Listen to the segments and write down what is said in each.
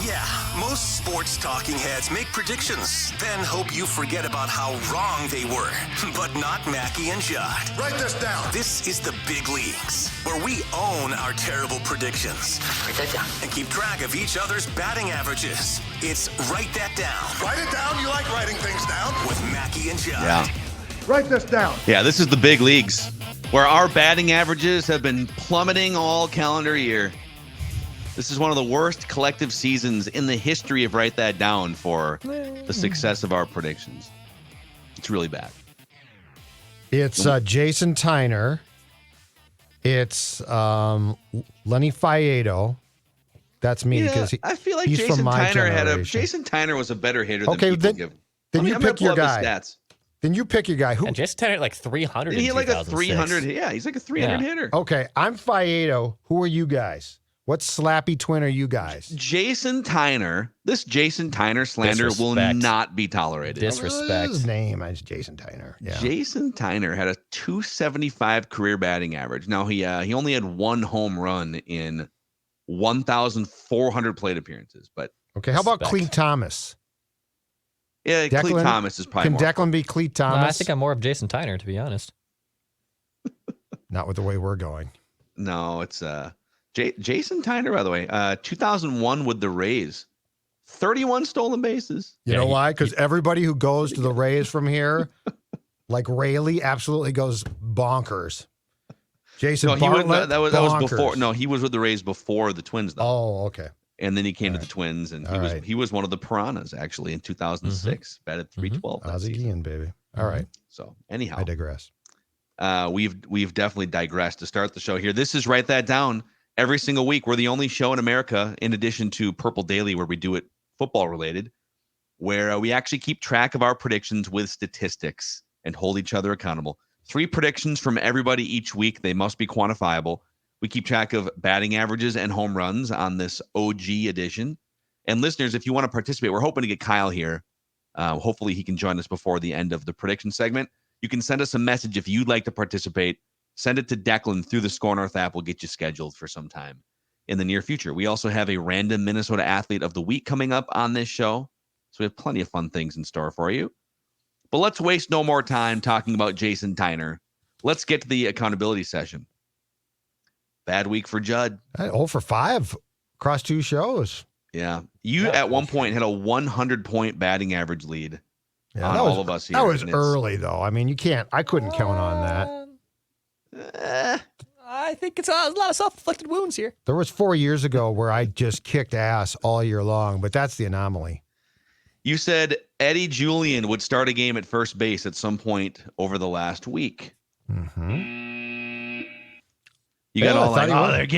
Yeah, most sports talking heads make predictions, then hope you forget about how wrong they were. But not Mackey and Judd. Write this down. This is the big leagues, where we own our terrible predictions. Write that down. And keep track of each other's batting averages. It's Write That Down. Write it down. You like writing things down. With Mackey and Judd. Yeah. Write this down. Yeah, this is the big leagues, where our batting averages have been plummeting all calendar year. This is one of the worst collective seasons in the history of Write That Down for the success of our predictions. It's really bad. It's Jason Tyner. It's Lenny Fiedo. That's me because I feel like he's Jason from my Tyner generation. Jason Tyner was a better hitter Okay, than people give. then you pick your guy. Stats. Then you pick your guy. Who? And Jason Tyner like 300. He had like a 2006. 300. Yeah, he's like a 300 hitter. Okay, I'm Fiedo. Who are you guys? What slappy twin are you guys? Jason Tyner. This Jason Tyner slander will not be tolerated. Disrespect. His name is Jason Tyner. Yeah. Jason Tyner had a 275 career batting average. Now he only had one home run in 1,400 plate appearances. But okay, how about Cleet Thomas? Yeah, Cleet Thomas is probably Can Declan be Cleet Thomas? No, I think I'm more of Jason Tyner, to be honest. Not with the way we're going. No, it's Jason Tyner, by the way, 2001 with the Rays, 31 stolen bases. You know why? Because everybody who goes to the Rays from here, like Rayleigh, absolutely goes bonkers. Jason Bartlett, that was before. No, he was with the Rays before the Twins, though. Oh, okay. And then he came to the Twins, and he was one of the Piranhas actually in 2006. Batted .312. Ozzie Ian, baby. All right. So anyhow, I digress. We've definitely digressed to start the show here. This is Write That Down. Every single week, we're the only show in America, in addition to Purple Daily, where we do it football related, where we actually keep track of our predictions with statistics and hold each other accountable. 3 predictions from everybody each week. They must be quantifiable. We keep track of batting averages and home runs on this OG edition. And listeners, if you want to participate, we're hoping to get Kyle here. Hopefully he can join us before the end of the prediction segment. You can send us a message if you'd like to participate. Send it to Declan through the Score North app. We'll get you scheduled for some time in the near future. We also have a random Minnesota athlete of the week coming up on this show. So we have plenty of fun things in store for you. But let's waste no more time talking about Jason Tyner. Let's get to the accountability session. Bad week for Judd. 0 for 5 across 2 shows. Yeah. You at one point had a 100-point batting average lead on all of us here. That was early, though. I mean, I couldn't count on that. I think it's a lot of self-inflicted wounds here. There was 4 years ago where I just kicked ass all year long, but that's the anomaly. You said Eddie Julian would start a game at first base at some point over the last week. Mm-hmm. You got all like,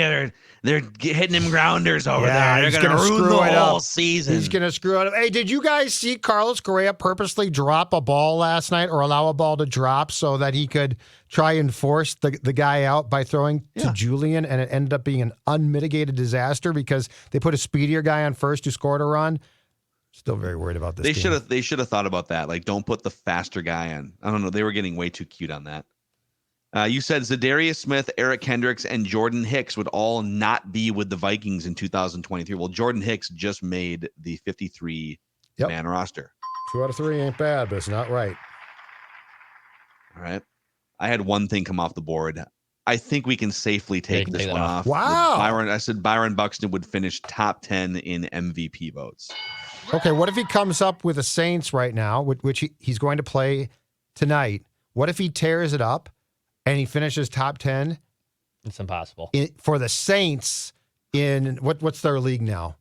they're hitting him grounders over there. They're going to ruin the whole season. He's going to screw it up. Hey, did you guys see Carlos Correa purposely drop a ball last night or allow a ball to drop so that he could try and force the guy out by throwing to Julian, and it ended up being an unmitigated disaster because they put a speedier guy on first who scored a run? Still very worried about this. They should have thought about that. Like, don't put the faster guy on. I don't know. They were getting way too cute on that. You said Zadarius Smith, Eric Hendricks, and Jordan Hicks would all not be with the Vikings in 2023. Well, Jordan Hicks just made the 53-man roster. 2 out of 3 ain't bad, but it's not right. All right. I had one thing come off the board. I think we can safely take this one off. Wow. I said Byron Buxton would finish top 10 in MVP votes. Okay, what if he comes up with the Saints right now, which he's going to play tonight? What if he tears it up? And he finishes top 10? It's impossible. For the Saints in what's their league now?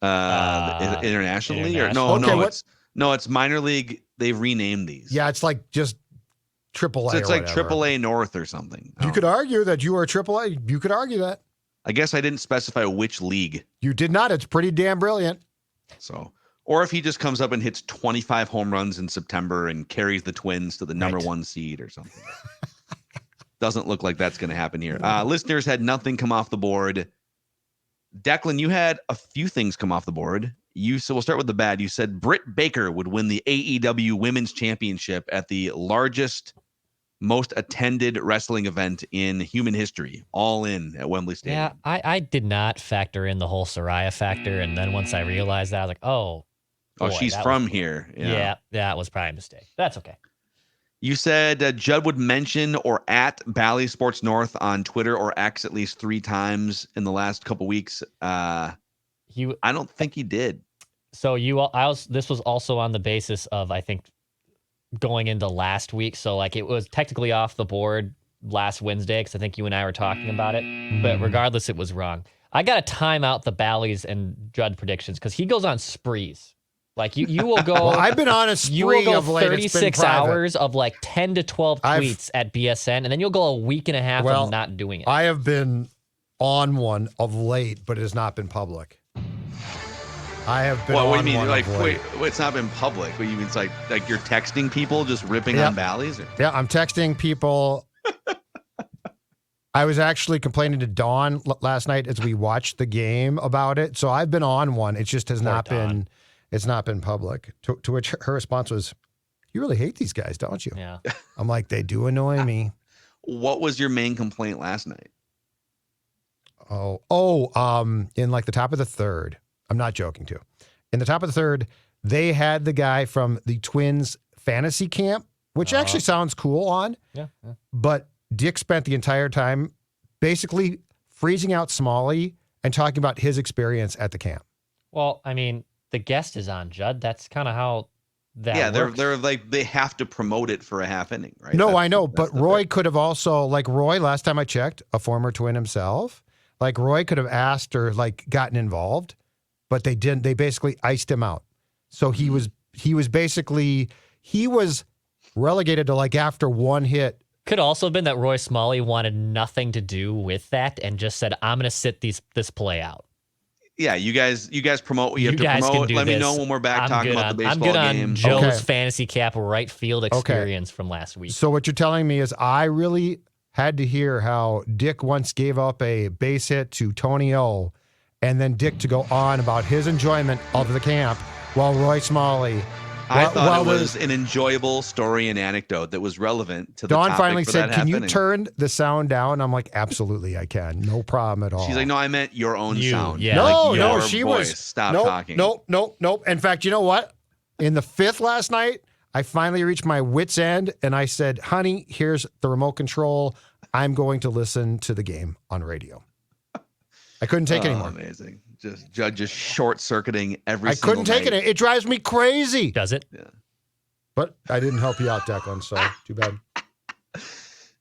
International League? Or, it's minor league. They've renamed these. Yeah, it's like just AAA. So it's like AAA North or something. You could argue that you are AAA. You could argue that. I guess I didn't specify which league. You did not. It's pretty damn brilliant. So, or if he just comes up and hits 25 home runs in September and carries the Twins to the number 1 seed or something. Doesn't look like that's going to happen here. Listeners had nothing come off the board. Declan, you had a few things come off the board. So we'll start with the bad. You said Britt Baker would win the AEW Women's Championship at the largest most attended wrestling event in human history, all in at Wembley Stadium. Yeah, I did not factor in the whole Soraya factor. And then once I realized that, I was like, oh, boy, she's that from was, here. Yeah, that was probably a mistake. That's okay. You said Judd would mention or at Bally Sports North on Twitter or X at least 3 times in the last couple weeks. I don't think he did. So this was also on the basis of, I think, going into last week. So like it was technically off the board last Wednesday because I think you and I were talking about it. But regardless, it was wrong. I got to time out the Bally's and Judd predictions because he goes on sprees. Like you will go. Well, I've been on a spree you will go of late. 36 hours of like 10 to 12 tweets at BSN, and then you'll go a week and a half of not doing it. I have been on one of late, but it has not been public. I have been. What do you mean? Like, wait, it's not been public. What do you mean? It's like you're texting people, just ripping on Bally's? Yeah, I'm texting people. I was actually complaining to Dawn last night as we watched the game about it. So I've been on one. It just has not been. It's not been public. To which her response was, "You really hate these guys, don't you?" Yeah. I'm like, they do annoy me. What was your main complaint last night? In like the top of the third. I'm not joking too. In the top of the third, they had the guy from the Twins fantasy camp, which actually sounds cool on. Yeah. But Dick spent the entire time basically freezing out Smalley and talking about his experience at the camp. Well, I mean, the guest is on, Judd. That's kind of how that works. They're like, they have to promote it for a half inning, right? No, I know. But Roy could have also, like Roy, last time I checked, a former Twin himself, like Roy could have asked or like gotten involved, but they didn't. They basically iced him out. So he was relegated to like after one hit. Could also have been that Roy Smalley wanted nothing to do with that and just said, I'm going to sit this play out. Yeah, you guys promote what you have to guys promote. Let me this. know when we're back talking about the I'm baseball good game. on Joe's fantasy cap right field experience from last week. So what you're telling me is I really had to hear how Dick once gave up a base hit to Tony O, and then Dick to go on about his enjoyment of the camp while Roy Smalley. I thought it was an enjoyable story and anecdote that was relevant to the Dawn topic finally for said, that "Can you happening." turn the sound down?" I'm like, "Absolutely, I can. No problem at all." She's like, "No, I meant your own sound." Yeah. No, like she voice. was. Stop nope, talking. Nope. In fact, you know what? In the fifth last night, I finally reached my wit's end, and I said, "Honey, here's the remote control. I'm going to listen to the game on radio." I couldn't take it anymore. Amazing. Judd just short circuiting every. I couldn't take it. It drives me crazy. Does it? Yeah. But I didn't help you out, Declan, so too bad.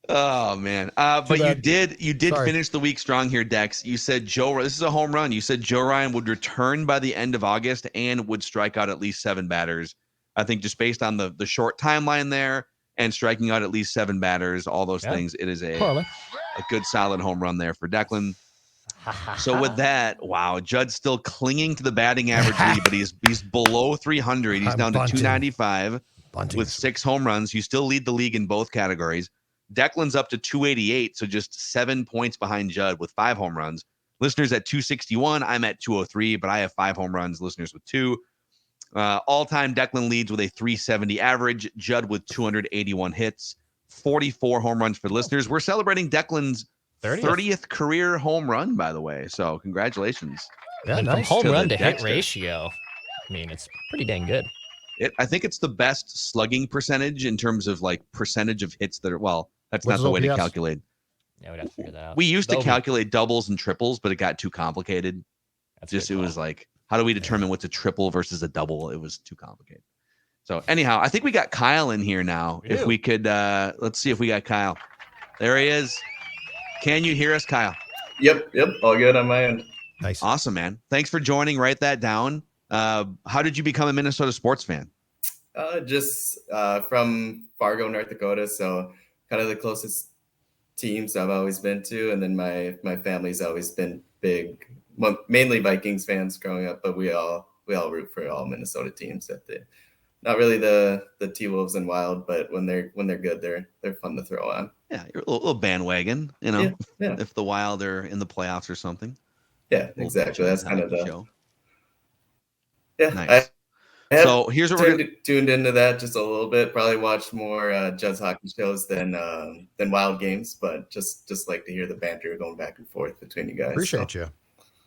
Oh man. But bad. you did Sorry. finish the week strong here, Dex. You said this is a home run. You said Joe Ryan would return by the end of August and would strike out at least 7 batters. I think just based on the short timeline there and striking out at least 7 batters, all those things, it is a good solid home run there for Declan. So with that, wow, Judd's still clinging to the batting average lead, but he's below 300. He's down to 295 with 6 home runs. You still lead the league in both categories. Declan's up to 288, so just 7 points behind Judd with 5 home runs. Listeners at 261, I'm at 203, but I have 5 home runs, listeners with 2. All-time Declan leads with a 370 average, Judd with 281 hits, 44 home runs for listeners. We're celebrating Declan's 30th career home run, by the way. So congratulations. Yeah, and nice. from home To run the to hit Dexter. ratio, I mean, it's pretty dang good. I think it's the best slugging percentage in terms of like percentage of hits that are, well, that's What's not the way to OPS? calculate. Yeah, we'd have to figure that out. We used to That'll be- calculate doubles and triples, but it got too complicated. That's a good It was call. like, how do we determine what's a triple versus a double? It was too complicated. So anyhow, I think we got Kyle in here now. If we could, let's see if we got Kyle. There he is. Can you hear us, Kyle? Yep. All good on my end. Nice. Awesome, man. Thanks for joining. Write that down. How did you become a Minnesota sports fan? Just from Fargo, North Dakota. So kind of the closest teams I've always been to. And then my family's always been big, mainly Vikings fans growing up, but we all root for all Minnesota teams. Not really the T-Wolves and Wild, but when they're good, they're fun to throw on. Yeah, you're a little bandwagon, you know, Yeah. if the Wild are in the playoffs or something. Yeah, exactly. That's kind of the show. yeah. Nice. So here's what we're tuned into that just a little bit. Probably watched more Judd's hockey shows than Wild Games, but just like to hear the banter going back and forth between you guys. Appreciate you.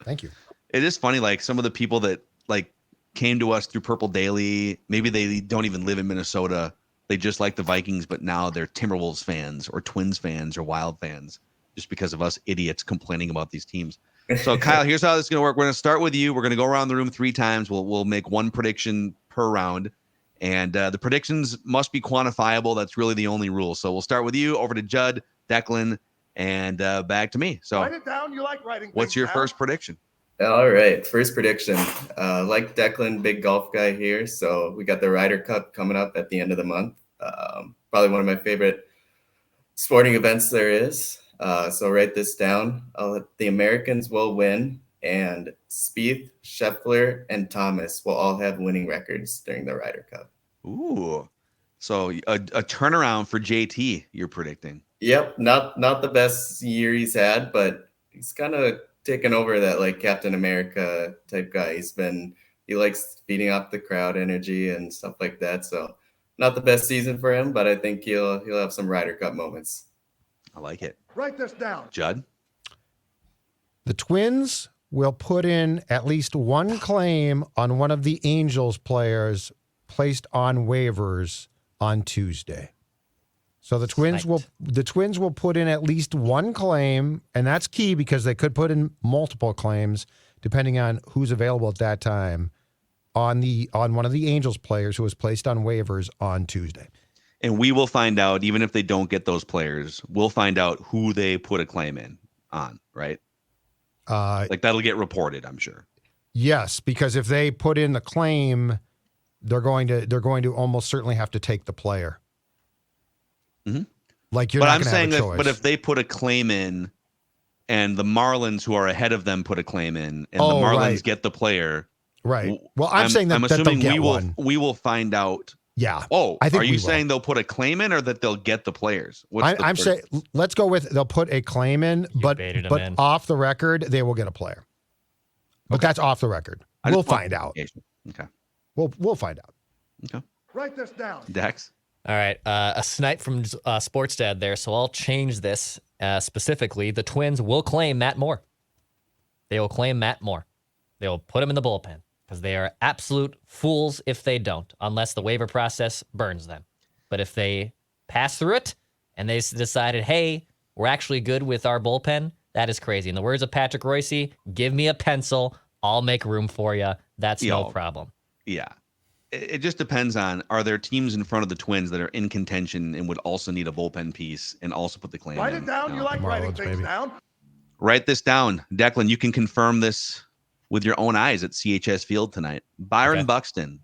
Thank you. It is funny, like some of the people that like came to us through Purple Daily, maybe they don't even live in Minnesota. They just like the Vikings, but now they're Timberwolves fans or Twins fans or Wild fans just because of us idiots complaining about these teams. So Kyle, here's how this is going to work. We're going to start with you. We're going to go around the room 3 times. We'll make one prediction per round, and the predictions must be quantifiable. That's really the only rule. So we'll start with you, over to Judd, Declan, and back to me. So Write it down. You like writing what's things your down? first prediction? All right, first prediction. Like Declan, big golf guy here. So we got the Ryder Cup coming up at the end of the month. Probably one of my favorite sporting events there is. So write this down. The Americans will win, and Spieth, Scheffler, and Thomas will all have winning records during the Ryder Cup. Ooh, so a turnaround for JT, you're predicting. Yep, not the best year he's had, but he's kind of taken over that like Captain America type guy. He likes feeding off the crowd energy and stuff like that. So not the best season for him, but I think he'll have some Ryder Cup moments. I like it. Write this down. Judd? The Twins will put in at least one claim on one of the Angels players placed on waivers on Tuesday. So the Twins will put in at least one claim, and that's key because they could put in multiple claims depending on who's available at that time on one of the Angels players who was placed on waivers on Tuesday. And we will find out, even if they don't get those players, we'll find out who they put a claim in on, right? Like that'll get reported, I'm sure. Yes, because if they put in the claim, they're going to almost certainly have to take the player. Mm-hmm. Like you're but not I'm going to saying have a that, choice. but if they put a claim in, and the Marlins, who are ahead of them, put a claim in, and the Marlins right. get the player, right? Well, I'm saying that, I'm that they'll assuming get one. we will find out. Yeah. Oh, I think are you we saying will. they'll put a claim in, or that they'll get the players? I'm saying let's go with they'll put a claim in, but in. off the record they will get a player. But that's off the record. We'll find out. Okay. We'll find out. Okay. Write this down. Dex. All right, a snipe from Sports Dad there, so I'll change this specifically. The Twins will claim Matt Moore. They will claim Matt Moore. They will put him in the bullpen because they are absolute fools if they don't, unless the waiver process burns them. But if they pass through it and they decided, hey, we're actually good with our bullpen, that is crazy. In the words of Patrick Royce, give me a pencil. I'll make room for you. That's no problem. Yeah. It just depends on, are there teams in front of the Twins that are in contention and would also need a bullpen piece and also put the claim Write in? it down. No. You like writing Marlins, things baby. down. Write this down. Declan, you can confirm this with your own eyes at CHS Field tonight. Byron Buxton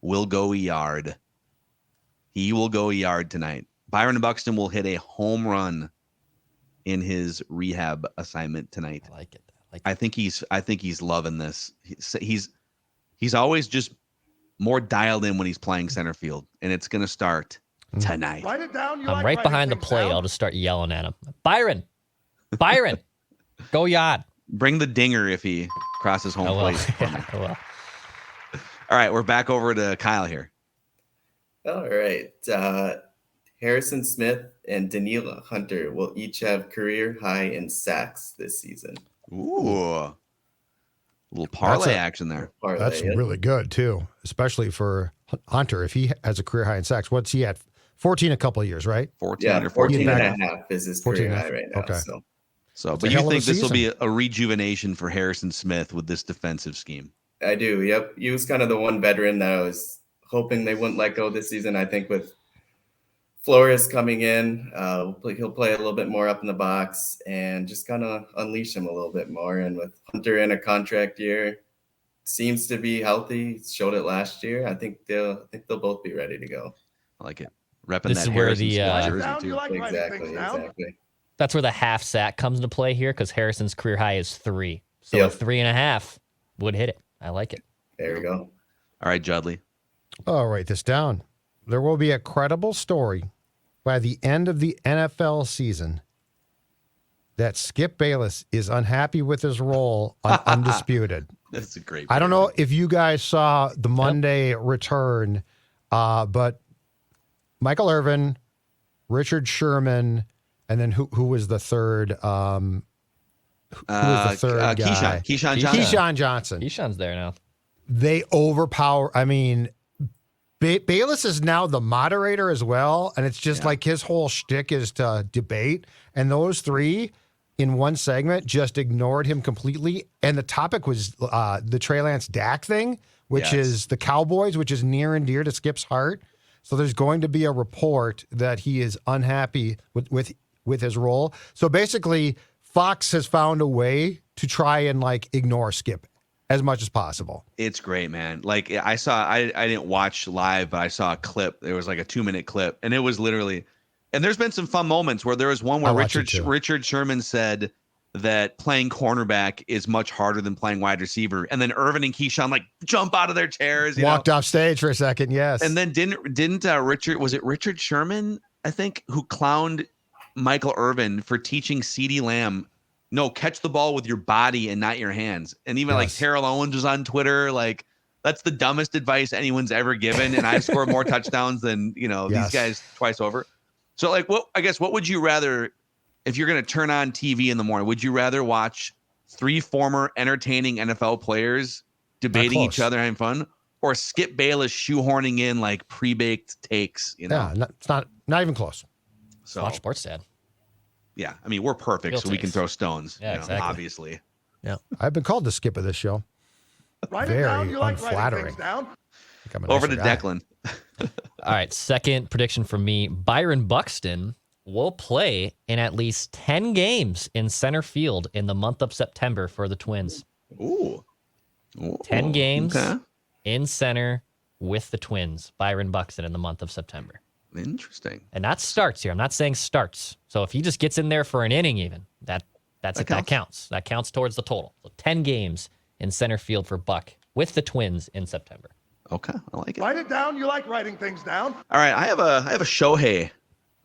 will go yard. He will go yard tonight. Byron Buxton will hit a home run in his rehab assignment tonight. I like it. I think he's loving this. He's always just more dialed in when he's playing center field, and it's going to start tonight. Write it down. You I'm like right writing behind the things plate. down. I'll just start yelling at him. Byron, go yard. Bring the dinger if he crosses home Oh, well. plate. for me. Yeah, I will. All right, we're back over to Kyle here. All right. Harrison Smith and Daniela Hunter will each have career high in sacks this season. Ooh. A little parlay action there. Parlay, That's yeah. really good too, especially for Hunter. If he has a career high in sacks, what's he at? 14 a couple of years, right? 14 Yeah, or 14 14. and a half is his 14 career and a high half. right now. Okay. So, That's but a you hell of a think this will be season. a rejuvenation for Harrison Smith with this defensive scheme? I do. Yep. He was kind of the one veteran that I was hoping they wouldn't let go this season. I think with Flores coming in, he'll play a little bit more up in the box and just kind of unleash him a little bit more. And with Hunter in a contract year, seems to be healthy. Showed it last year. I think they'll both be ready to go. I like it. Repping This that is where Harrison the, Smith Write it jersey down. too. You like writing Exactly. things down. Exactly. That's where the half sack comes into play here because Harrison's career high is 3. So Yep. a 3.5 would hit it. I like it. There we go. All right, Judley. I'll write this down. There will be a credible story by the end of the NFL season that Skip Bayless is unhappy with his role on Undisputed. That's a great. I don't know if you guys saw the Monday return, but Michael Irvin, Richard Sherman, and then who was the third? Who was the third guy? Keyshawn Johnson. Keyshawn Johnson. Keyshawn's there now. They overpower. I mean, Bayless is now the moderator as well, and it's just like his whole shtick is to debate. And those three in one segment just ignored him completely. And the topic was the Trey Lance Dak thing, which is the Cowboys, which is near and dear to Skip's heart. So there's going to be a report that he is unhappy with his role. So basically, Fox has found a way to try and like ignore Skip as much as possible. It's great, man. Like I didn't watch live, but I saw a clip. There was like a 2-minute clip, and it was literally. And there's been some fun moments where there was one where Richard Sherman said that playing cornerback is much harder than playing wide receiver, and then Irvin and Keyshawn like jump out of their chairs, walked off stage for a second, yes. And then didn't Richard Sherman, I think, who clowned Michael Irvin for teaching CeeDee Lamb, no, catch the ball with your body and not your hands. And even like Terrell Owens was on Twitter, like that's the dumbest advice anyone's ever given, and I've scored more touchdowns than these guys twice over. So, like, what would you rather, if you're going to turn on TV in the morning, would you rather watch 3 former entertaining NFL players debating each other, having fun, or Skip Bayless shoehorning in like pre-baked takes? Yeah, it's not even close. So watch Sports Dad. Yeah, I mean, we're perfect, so we can throw stones. Yeah, exactly. Obviously. Yeah, I've been called the Skip of this show. Write it down. You like unflattering. writing things down? Over to Declan. All right, second prediction for me. Byron Buxton will play in at least 10 games in center field in the month of September for the Twins. Ooh. 10 games in center with the Twins. Byron Buxton in the month of September. Interesting. And that starts here. I'm not saying starts. So if he just gets in there for an inning even, that counts. That counts towards the total. So 10 games in center field for Buck with the Twins in September. Okay, I like it. Write it down. You like writing things down. All right, I have a Shohei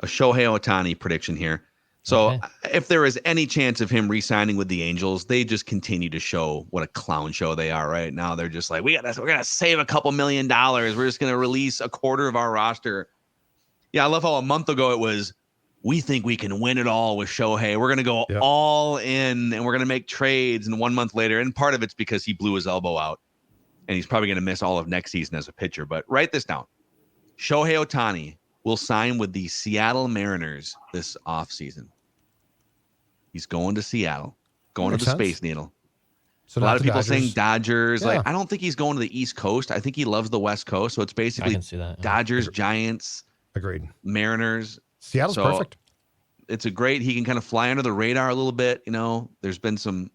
Ohtani prediction here. So if there is any chance of him re-signing with the Angels, they just continue to show what a clown show they are right now. They're just like, we're gonna save a couple $1 million. We're just gonna release a quarter of our roster. Yeah, I love how a month ago it was, we think we can win it all with Shohei. We're gonna go all in and we're gonna make trades. And 1 month later, and part of it's because he blew his elbow out. And he's probably going to miss all of next season as a pitcher. But write this down. Shohei Ohtani will sign with the Seattle Mariners this offseason. He's going to Seattle, going to the Space Needle. So a lot of people saying Dodgers. Like, I don't think he's going to the East Coast. I think he loves the West Coast. So it's basically Dodgers, Giants, agreed, Mariners. Seattle's perfect. It's he can kind of fly under the radar a little bit. There's been some.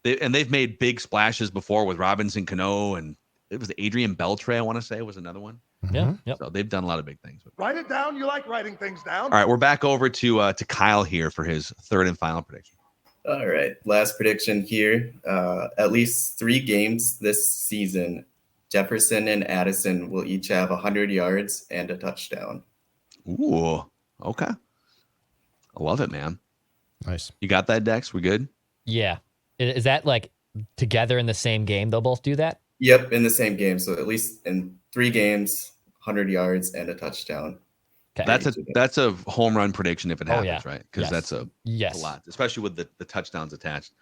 They've made big splashes before with Robinson Cano, and it was Adrian Beltre, I want to say, was another one. Yeah. Yep. So they've done a lot of big things. Write it down. You like writing things down. All right, we're back over to Kyle here for his third and final prediction. All right, last prediction here. At least 3 games this season, Jefferson and Addison will each have 100 yards and a touchdown. Ooh, okay. I love it, man. Nice. You got that, Dex? We good? Yeah. Is that like together in the same game? They'll both do that? Yep, in the same game. So at least in 3 games, 100 yards and a touchdown. Okay. That's a home run prediction if it happens, right? Because that's a lot, especially with the touchdowns attached.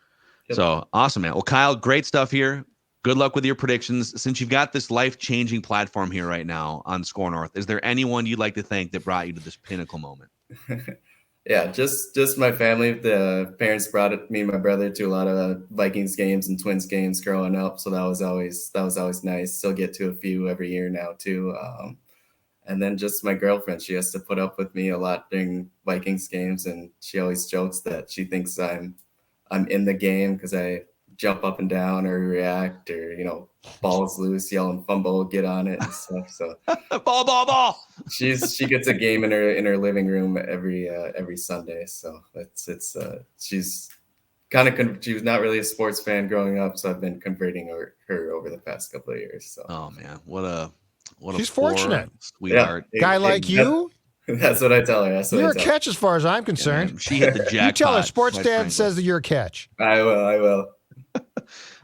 Yep. So awesome, man. Well, Kyle, great stuff here. Good luck with your predictions. Since you've got this life-changing platform here right now on Score North, is there anyone you'd like to thank that brought you to this pinnacle moment? Yeah, just my family. The parents brought me and my brother to a lot of Vikings games and Twins games growing up, so that was always nice. Still get to a few every year now too. And then just my girlfriend, she has to put up with me a lot during Vikings games, and she always jokes that she thinks I'm in the game because I jump up and down or react or balls loose, yelling fumble, get on it and stuff. So ball. She gets a game in her living room every Sunday. So she's kind of she was not really a sports fan growing up, so I've been converting her over the past couple of years. So oh man, what she's fortunate, sweetheart. Guy like you. That's what I tell her. You're a catch as far as I'm concerned. She hit the jackpot. You tell her Sports Dad says that you're a catch. I will.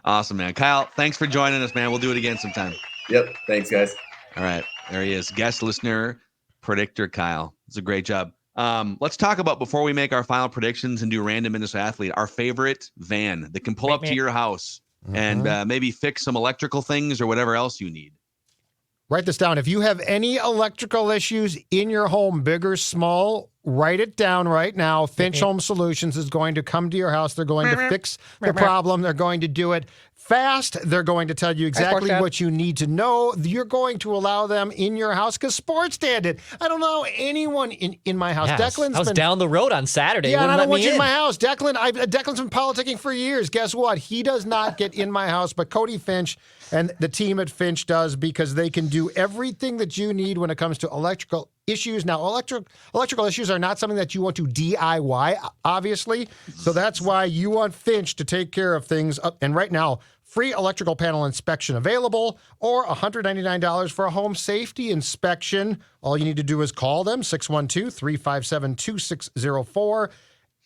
Awesome, man. Kyle, thanks for joining us, man. We'll do it again sometime. Yep. Thanks, guys. All right. There he is. Guest listener, predictor Kyle. It's a great job. Let's talk about, before we make our final predictions and do random Minnesota athlete, our favorite van that can pull up to your house and maybe fix some electrical things or whatever else you need. Write this down. If you have any electrical issues in your home, big or small, write it down right now. Finch Home Solutions is going to come to your house. They're going to fix the problem. They're going to do it fast. They're going to tell you exactly what you need to know. You're going to allow them in your house because Sports Dan did. I don't know anyone in my house. Yeah, I was down the road on Saturday. Yeah, and I Wouldn't don't want let you me in my house. Declan's been politicking for years. Guess what? He does not get in my house, but Cody Finch and the team at Finch does, because they can do everything that you need when it comes to electrical issues. Now, electrical issues are not something that you want to DIY, obviously. So that's why you want Finch to take care of things. And right now, free electrical panel inspection available, or $199 for a home safety inspection. All you need to do is call them, 612-357-2604,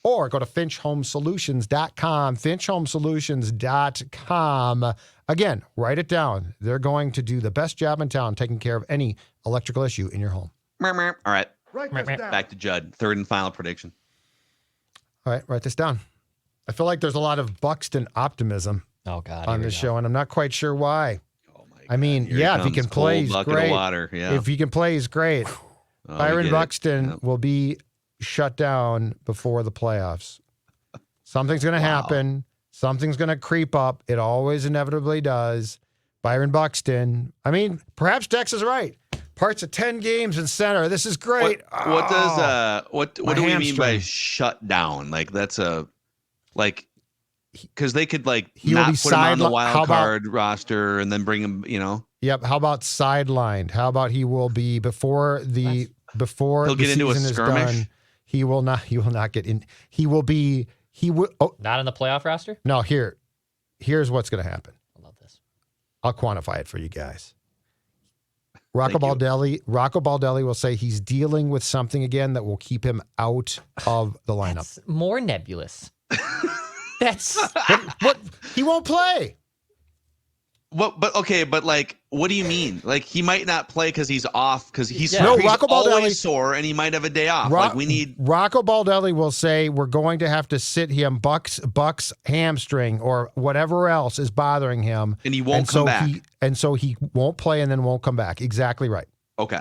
or go to finchhomesolutions.com, finchhomesolutions.com. Again, write it down. They're going to do the best job in town taking care of any electrical issue in your home. All right. Write this down. Back to Judd. Third and final prediction. All right, write this down. I feel like there's a lot of Buxton optimism on this show, and I'm not quite sure why. Oh my God. I mean, if he can play, he's great. If he can play, he's great. Byron Buxton will be shut down before the playoffs. Something's going to happen. Something's going to creep up. It always inevitably does. Byron Buxton. I mean, perhaps Dex is right. Parts of 10 games in center. This is great. What do we mean by shut down? Like, that's because they could not put him on the wild card roster and then bring him, Yep. How about sidelined? How about he will be before the season is done? He will not get in. Not on the playoff roster? No, here's what's going to happen. I love this. I'll quantify it for you guys. Rocco Baldelli will say he's dealing with something again that will keep him out of the lineup. That's more nebulous. What? He won't play. What? But okay. But what do you mean? Like, he might not play because he's off, because he's Rocco Baldelli always sore and he might have a day off. Rocco Baldelli will say we're going to have to sit him Buck's hamstring or whatever else is bothering him, and he won't come back. So he won't play and then won't come back. Exactly right. Okay,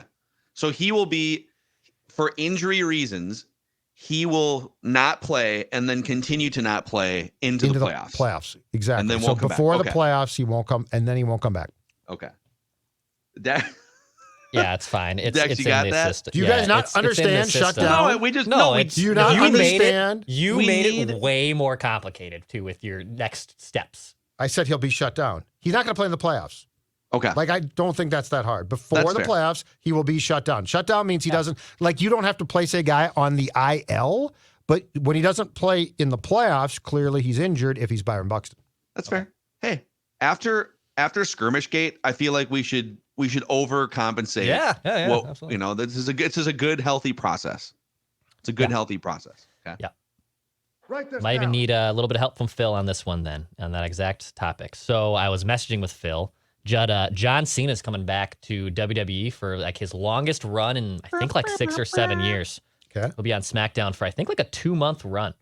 so he will be, for injury reasons, he will not play and then continue to not play into the playoffs. Playoffs, exactly. And then so before the playoffs, he won't come, and then he won't come back. Okay. Yeah, it's fine. It's Dex, in you got this that? system. Do you guys not understand shutdown? No, we just do you not understand? You made it way more complicated too with your next steps. I said he'll be shut down. He's not going to play in the playoffs. Okay. I don't think that's that hard. Before the playoffs, he will be shut down. Shut down means he doesn't, you don't have to place a guy on the IL, but when he doesn't play in the playoffs, clearly he's injured if he's Byron Buxton. That's fair. Hey, after skirmish gate, I feel like we should overcompensate. Yeah, absolutely. This is a good, healthy process. It's a good, healthy process. Okay. Yeah. Write this Might even down. need a little bit of help from Phil on this one then, on that exact topic. So I was messaging with Phil. Judd, John Cena's coming back to WWE for his longest run in, I think, 6 or 7 years. Okay. He'll be on SmackDown for, I think, a 2-month run,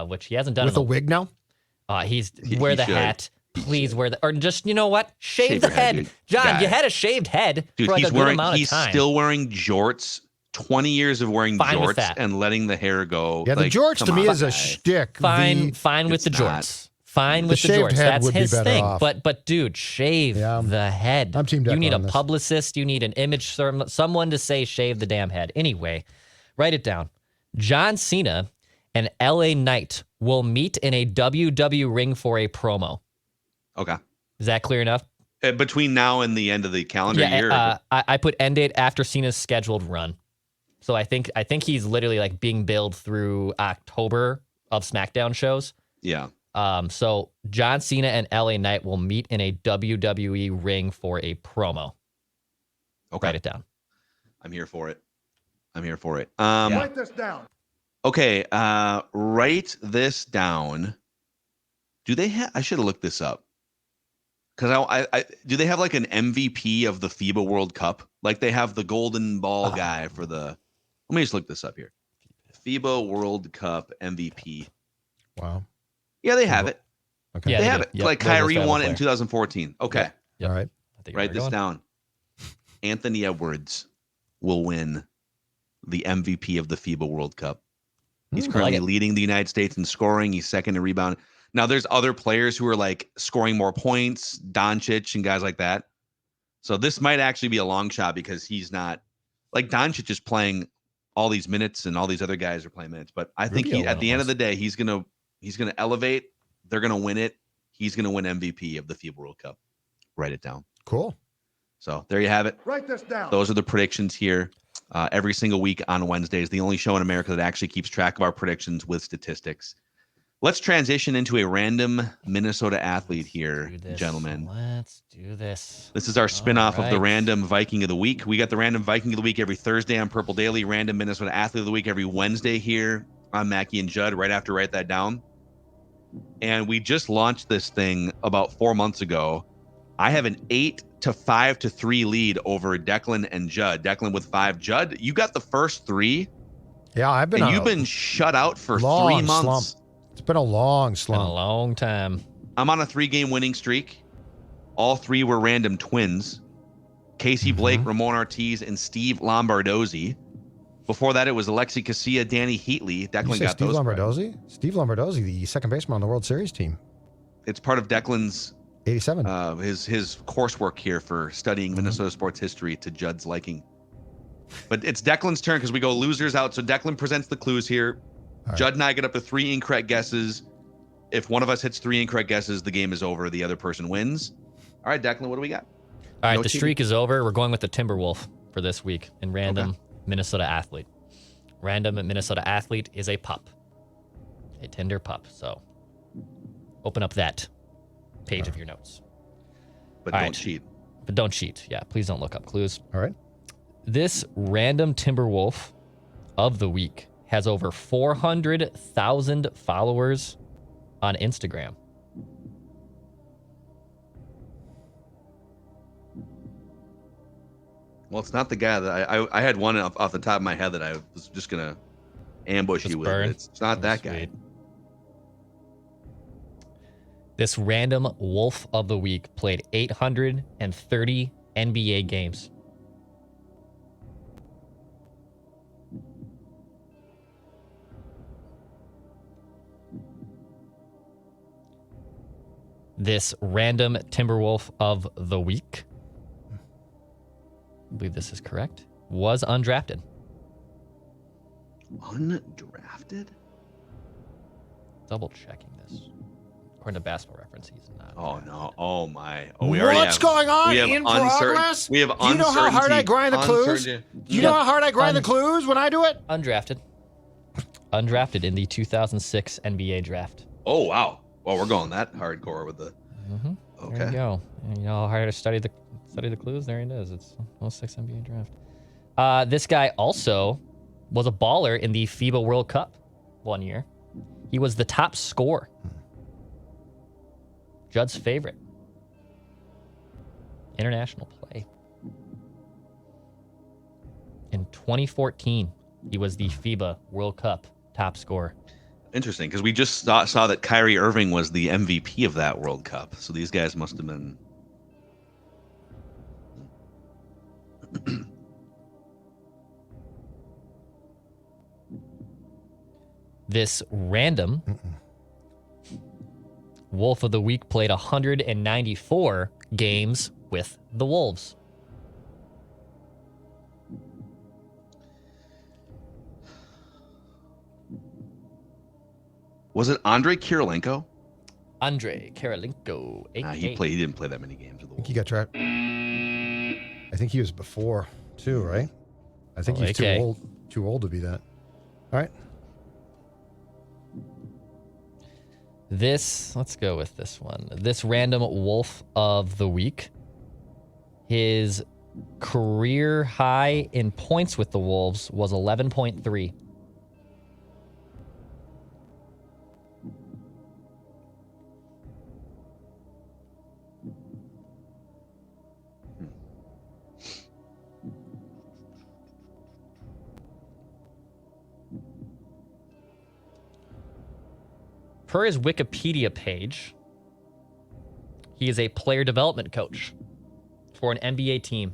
which he hasn't done. With a wig now? Wear the hat. Please wear or just, you know what? Shave the head. dude. John, you had a shaved head for a good amount of time. He's still wearing jorts. 20 years of wearing jorts and letting the hair go. Yeah, the jorts to me is a shtick. Fine with the jorts. Fine with the jorts. That's his thing. Off. But dude, shave the head. I'm team Deck. You need a publicist. You need an image, someone to say shave the damn head. Anyway, write it down. John Cena and LA Knight will meet in a WWE ring for a promo. Okay. Is that clear enough? Between now and the end of the calendar year? I put end date after Cena's scheduled run. So I think he's literally being billed through October of SmackDown shows. Yeah. So John Cena and LA Knight will meet in a WWE ring for a promo. Okay. Write it down. I'm here for it. Write this down. Okay. Write this down. Do they have? I should have looked this up. Because I do they have like an MVP of the FIBA World Cup? Like they have the golden ball guy for the. Let me just look this up here. FIBA World Cup MVP. Wow. Yeah, they have it. Okay. Yeah, they have it. Yep. Like Kyrie won it in 2014. Okay. Yep. All right. I think Write this down. Anthony Edwards will win the MVP of the FIBA World Cup. He's currently leading the United States in scoring. He's second in rebound. Now, there's other players who are like scoring more points, Doncic and guys like that. So this might actually be a long shot because he's not like Doncic is playing all these minutes and all these other guys are playing minutes. But I think at the end of the day, he's gonna elevate. They're gonna win it. He's gonna win MVP of the FIBA World Cup. Write it down. Cool. So there you have it. Write this down. Those are the predictions here. Every single week on Wednesdays, the only show in America that actually keeps track of our predictions with statistics. Let's transition into a random Minnesota athlete here, gentlemen. Let's do this. This is our spinoff of the random Viking of the week. We got the random Viking of the week every Thursday on Purple Daily, random Minnesota athlete of the week every Wednesday here on Mackey and Judd, right after Write That Down. And we just launched this thing about 4 months ago. I have an 8-5-3 lead over Declan and Judd. Declan with 5. Judd, you got the first 3. Yeah, you've been shut out for 3 months. Slump. It's been a long slump. Been a long time. I'm on a 3-game winning streak. All 3 were random twins. Casey Blake, Ramon Ortiz, and Steve Lombardozzi. Before that, it was Alexi Casilla, Danny Heatley. Declan got Steve those. Lombardozzi? Steve Lombardozzi, the second baseman on the World Series team. It's part of Declan's 87. His coursework here for studying Minnesota sports history to Judd's liking. But it's Declan's turn because we go losers out. So Declan presents the clues here. Right. Judd and I get up to 3 incorrect guesses. If one of us hits 3 incorrect guesses, the game is over. The other person wins. All right, Declan, what do we got? All right, the streak is over. We're going with the Timberwolf for this week in random Minnesota athlete. Random Minnesota athlete is a pup. A tender pup. So open up that page of your notes. But don't cheat. But don't cheat. Yeah, please don't look up clues. All right. This random Timberwolf of the week has over 400,000 followers on Instagram. Well, it's not the guy that I had one off the top of my head that I was just going to ambush you with. It's not that guy. This random Wolf of the Week played 830 NBA games. This random Timberwolf of the Week, I believe this is correct, was undrafted. Undrafted? Double checking this. According to Basketball Reference, he's not. Oh, no. Oh, my. Oh, what's going on in progress? We have Do you know how hard I grind the clues? Do you know how hard I grind the clues when I do it? Undrafted. Undrafted in the 2006 NBA draft. Oh, wow. Well, we're going that hardcore with the. Okay. There you go. And you know how hard I study the clues? There it is. It's 06 NBA draft. This guy also was a baller in the FIBA World Cup one year. He was the top scorer. Judd's favorite. International play. In 2014, he was the FIBA World Cup top scorer. Interesting, because we just saw that Kyrie Irving was the MVP of that World Cup. So these guys must have been. This random Wolf of the Week played 194 games with the Wolves. Was it Andrei Kirilenko? Andrei Kirilenko. He didn't play that many games with the I think Wolves. he got trapped. I think he was before too, right? I think he's too old to be that. All right. Let's go with this one. This random Wolf of the Week. His career high in points with the Wolves was 11.3. Per his Wikipedia page, he is a player development coach for an NBA team.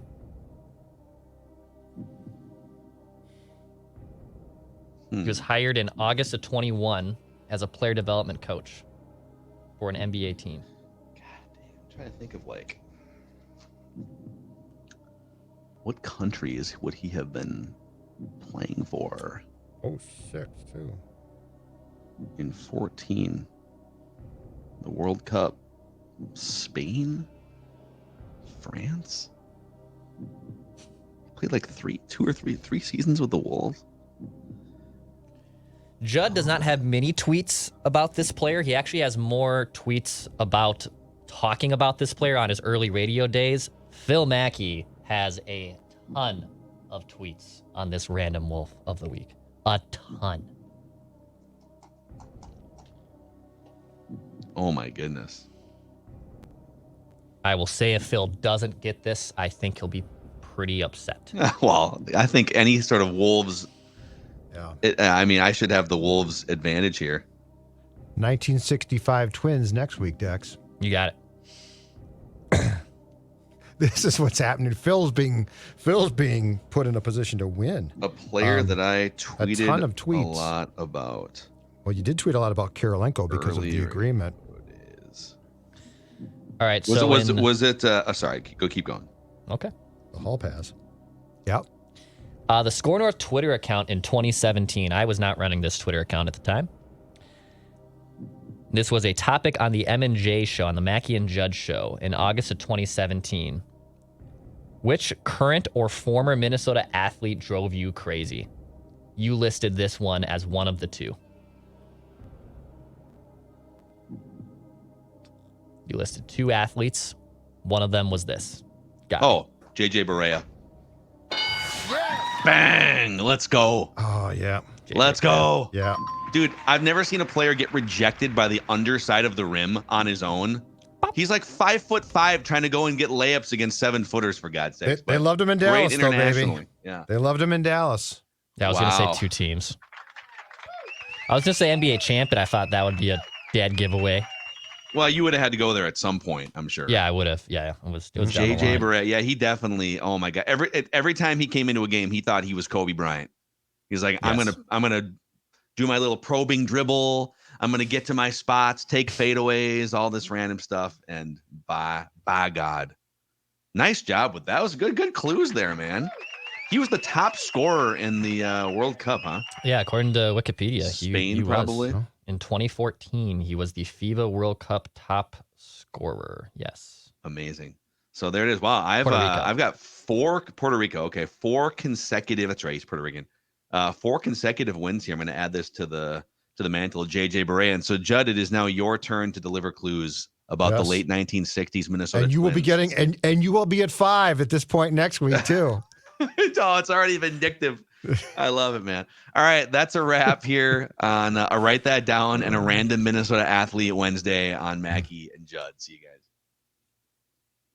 He was hired in August of 21 as a player development coach for an NBA team. God damn, I'm trying to think of like what country would he have been playing for? 06 too. In 14, the World Cup. Spain, France. Played like three seasons with the Wolves. Judd does not have many tweets about this player. He actually has more tweets about talking about this player on his early radio days. Phil Mackey has a ton of tweets on this random Wolf of the week. A ton. Oh my goodness. I will say if Phil doesn't get this, I think he'll be pretty upset. Well, I think any sort of Wolves. Yeah. I mean, I should have the Wolves advantage here. 1965 Twins next week, Dex. You got it. This is what's happening. Phil's being put in a position to win. A player that I tweeted a ton of tweets. a lot about. Well, you did tweet a lot about Karolinko because of the agreement. It is. All right. Was it? Sorry, keep going. Okay. The hall pass. Yep. The Score North Twitter account in 2017. I was not running this Twitter account at the time. This was a topic on the M&J show, on the Mackey and Judd show in August of 2017. Which current or former Minnesota athlete drove you crazy? You listed this one as one of the two. You listed two athletes. One of them was this. Got it. JJ Correa. Bang! Let's go. Oh, yeah. Let's go. Yeah. Dude, I've never seen a player get rejected by the underside of the rim on his own. He's like 5'5" trying to go and get layups against 7-footers, for God's sake. They loved him in Dallas, though, baby. Yeah. They loved him in Dallas. Yeah, I was going to say two teams. I was going to say NBA champ, but I thought that would be a dead giveaway. Well, you would have had to go there at some point, I'm sure. Yeah, I would have. Yeah, it was down the JJ line. Barrett. Yeah, he definitely. Oh my God! Every time he came into a game, he thought he was Kobe Bryant. He's like, Yes. I'm gonna do my little probing dribble. I'm gonna get to my spots, take fadeaways, all this random stuff, and by God, nice job with that. Was good clues there, man. He was the top scorer in the World Cup, huh? Yeah, according to Wikipedia, Spain he was. probably. In 2014, he was the FIBA World Cup top scorer. Yes. Amazing. So there it is. Wow, I've got Puerto Rico. Okay, 4 consecutive. That's right, he's Puerto Rican. 4 consecutive wins here. I'm going to add this to the mantle of JJ Barrett. And so, Judd, it is now your turn to deliver clues about the late 1960s Minnesota. And you will be Twins. getting and you will be at 5 at this point next week too. Oh, it's already vindictive. I love it, man. All right, that's a wrap here on a Write That Down and a random Minnesota athlete Wednesday on Mackey and Judd. See you guys.